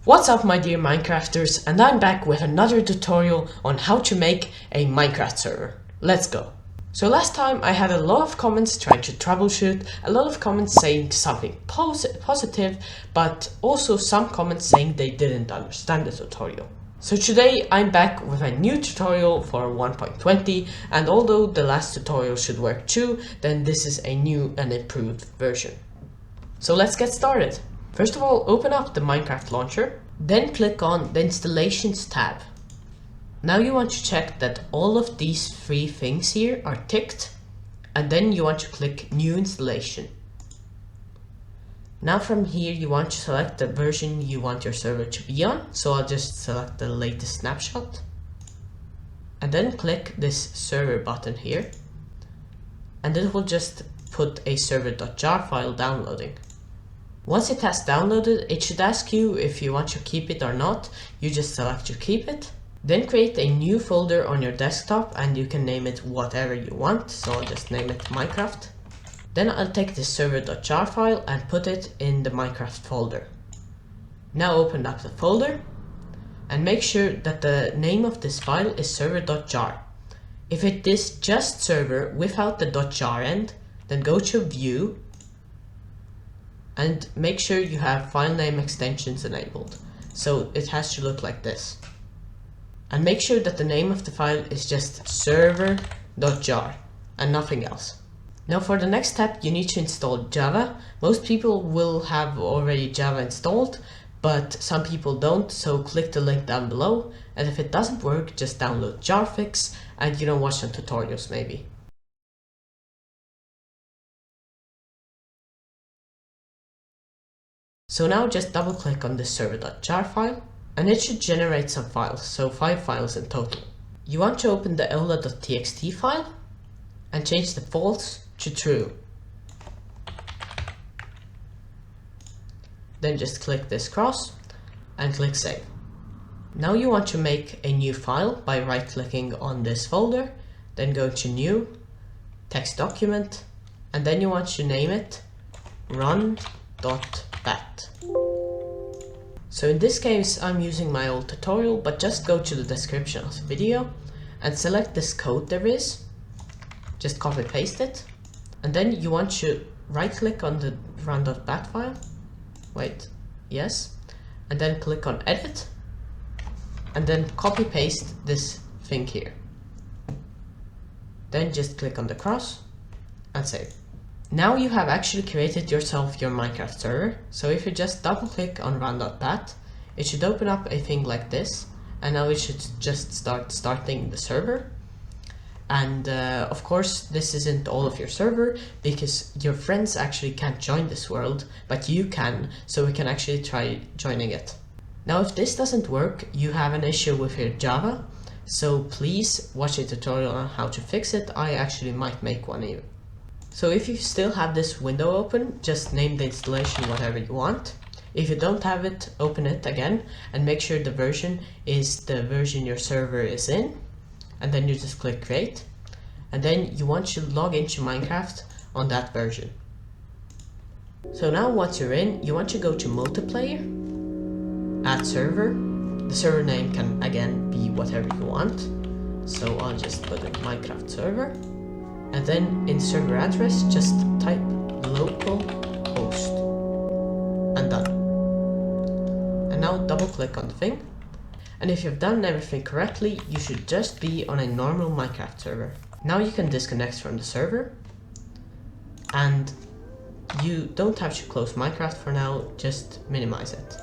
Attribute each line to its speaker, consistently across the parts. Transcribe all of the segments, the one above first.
Speaker 1: What's up my dear Minecrafters, and I'm back with another tutorial on how to make a Minecraft server. Let's go! So last time I had a lot of comments trying to troubleshoot, a lot of comments saying something positive, but also some comments saying they didn't understand the tutorial. So today I'm back with a new tutorial for 1.20, and although the last tutorial should work too, then this is a new and improved version. So let's get started. First of all, open up the Minecraft launcher, then click on the Installations tab. Now you want to check that all of these three things here are ticked, and then you want to click New Installation. Now from here you want to select the version you want your server to be on, so I'll just select the latest snapshot. And then click this server button here, and it will just put a server.jar file downloading. Once it has downloaded, it should ask you if you want to keep it or not. You just select to keep it. Then create a new folder on your desktop and you can name it whatever you want. So I'll just name it Minecraft. Then I'll take this server.jar file and put it in the Minecraft folder. Now open up the folder and make sure that the name of this file is server.jar. If it is just server without the .jar end, then go to View and make sure you have file name extensions enabled. So it has to look like this. And make sure that the name of the file is just server.jar and nothing else. Now for the next step you need to install Java. Most people will have already Java installed, but some people don't, so click the link down below, and if it doesn't work just download Jarfix and watch some tutorials maybe. So now just double click on the server.jar file and it should generate some files, so 5 files in total. You want to open the eula.txt file and change the false to true. Then just click this cross and click save. Now you want to make a new file by right clicking on this folder, then go to new, text document, and then you want to name it run.bat. So in this case I'm using my old tutorial, but just go to the description of the video and select this code there is, just copy paste it, and then you want to right click on the run.bat file, and then click on edit, and then copy paste this thing here. Then just click on the cross and save. Now you have actually created yourself your Minecraft server, so if you just double click on run.bat, it should open up a thing like this, and now it should just starting the server. And of course this isn't all of your server, because your friends actually can't join this world, but you can, so we can actually try joining it. Now if this doesn't work, you have an issue with your Java, so please watch a tutorial on how to fix it. I actually might make one even. So if you still have this window open, just name the installation whatever you want. If you don't have it, open it again and make sure the version is the version your server is in, and then you just click create, and then you want to log into Minecraft on that version. So now once you're in, you want to go to multiplayer, add server. The server name can again be whatever you want, so I'll just put in Minecraft server. And then in server address, just type localhost and done. And now double click on the thing. And if you've done everything correctly, you should just be on a normal Minecraft server. Now you can disconnect from the server. And you don't have to close Minecraft for now, just minimize it.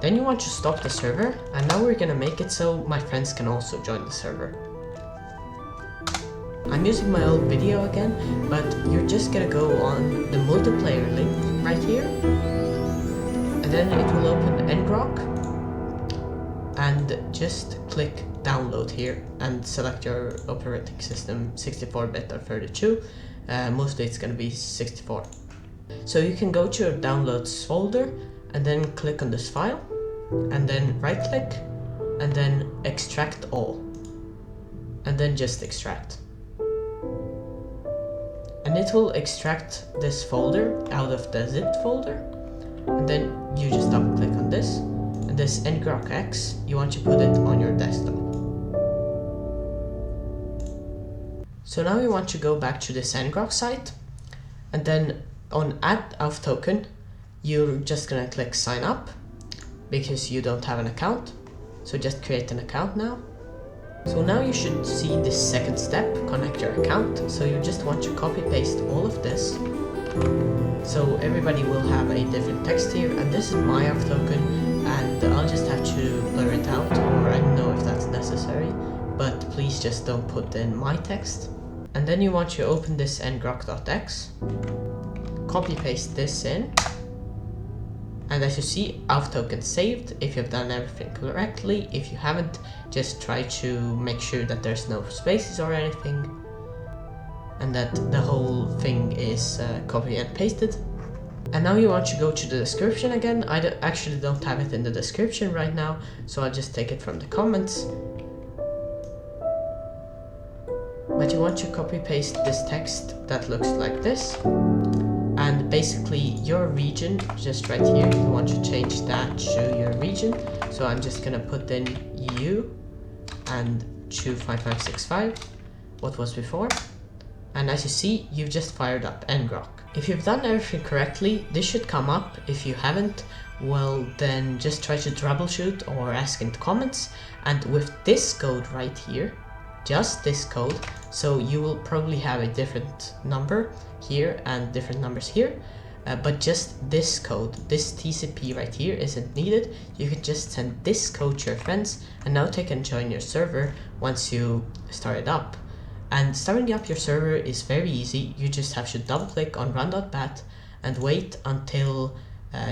Speaker 1: Then you want to stop the server, and now we're gonna make it so my friends can also join the server. I'm using my old video again, but you're just gonna go on the multiplayer link right here, and then it will open ngrok, and just click download here and select your operating system, 64-bit or 32, mostly it's gonna be 64. So you can go to your downloads folder and then click on this file, and then right click, and then extract all, and then just extract. And it will extract this folder out of the zipped folder, and then you just double click on this this ngrok.exe, you want to put it on your desktop. So now you want to go back to this ngrok site, and then on add-authtoken, you're just gonna click sign up because you don't have an account. So just create an account now. So now you should see this second step, connect your account. So you just want to copy paste all of this. So everybody will have a different text here, and this is my auth-token, and I'll just have to blur it out, or I don't know if that's necessary, but please just don't put in my text. And then you want to open this ngrok.exe, copy paste this in, and as you see, auth-token saved if you've done everything correctly. If you haven't, just try to make sure that there's no spaces or anything, and that the whole thing is copy and pasted. And now you want to go to the description again. I actually don't have it in the description right now, so I'll just take it from the comments. But you want to copy paste this text that looks like this. And basically your region, just right here, you want to change that to your region. So I'm just gonna put in EU and 25565, what was before. And as you see, you've just fired up ngrok. If you've done everything correctly, this should come up. If you haven't, well then just try to troubleshoot or ask in the comments. And with this code right here, just this code, so you will probably have a different number here and different numbers here, but just this code, this TCP right here isn't needed. You can just send this code to your friends, and now they can join your server once you start it up. And starting up your server is very easy. You just have to double click on run.bat and wait until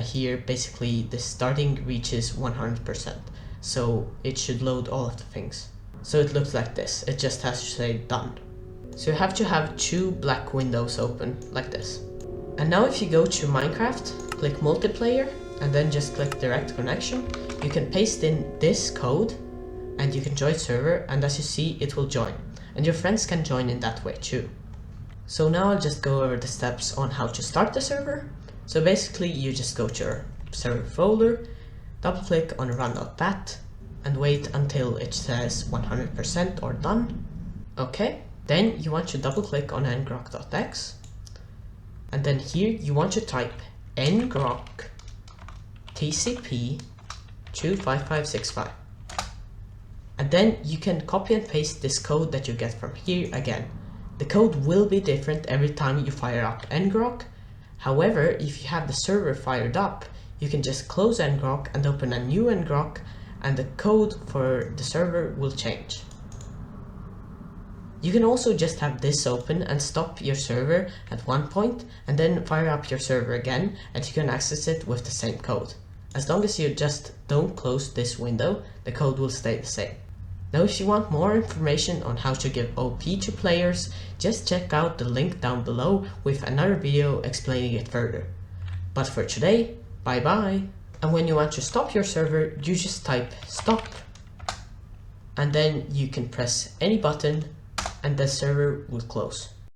Speaker 1: here basically the starting reaches 100%. So it should load all of the things. So it looks like this, it just has to say done. So you have to have two black windows open like this. And now if you go to Minecraft, click multiplayer, and then just click direct connection, you can paste in this code and you can join server, and as you see, it will join. And your friends can join in that way too. So now I'll just go over the steps on how to start the server. So basically you just go to your server folder, double click on run.bat, and wait until it says 100% or done. Okay, then you want to double click on ngrok.exe, and then here you want to type ngrok TCP 25565. And then you can copy and paste this code that you get from here again. The code will be different every time you fire up ngrok. However, if you have the server fired up, you can just close ngrok and open a new ngrok, and the code for the server will change. You can also just have this open and stop your server at one point, and then fire up your server again, and you can access it with the same code. As long as you just don't close this window, the code will stay the same. Now if you want more information on how to give OP to players, just check out the link down below with another video explaining it further. But for today, bye bye! And when you want to stop your server, you just type stop, and then you can press any button and the server will close.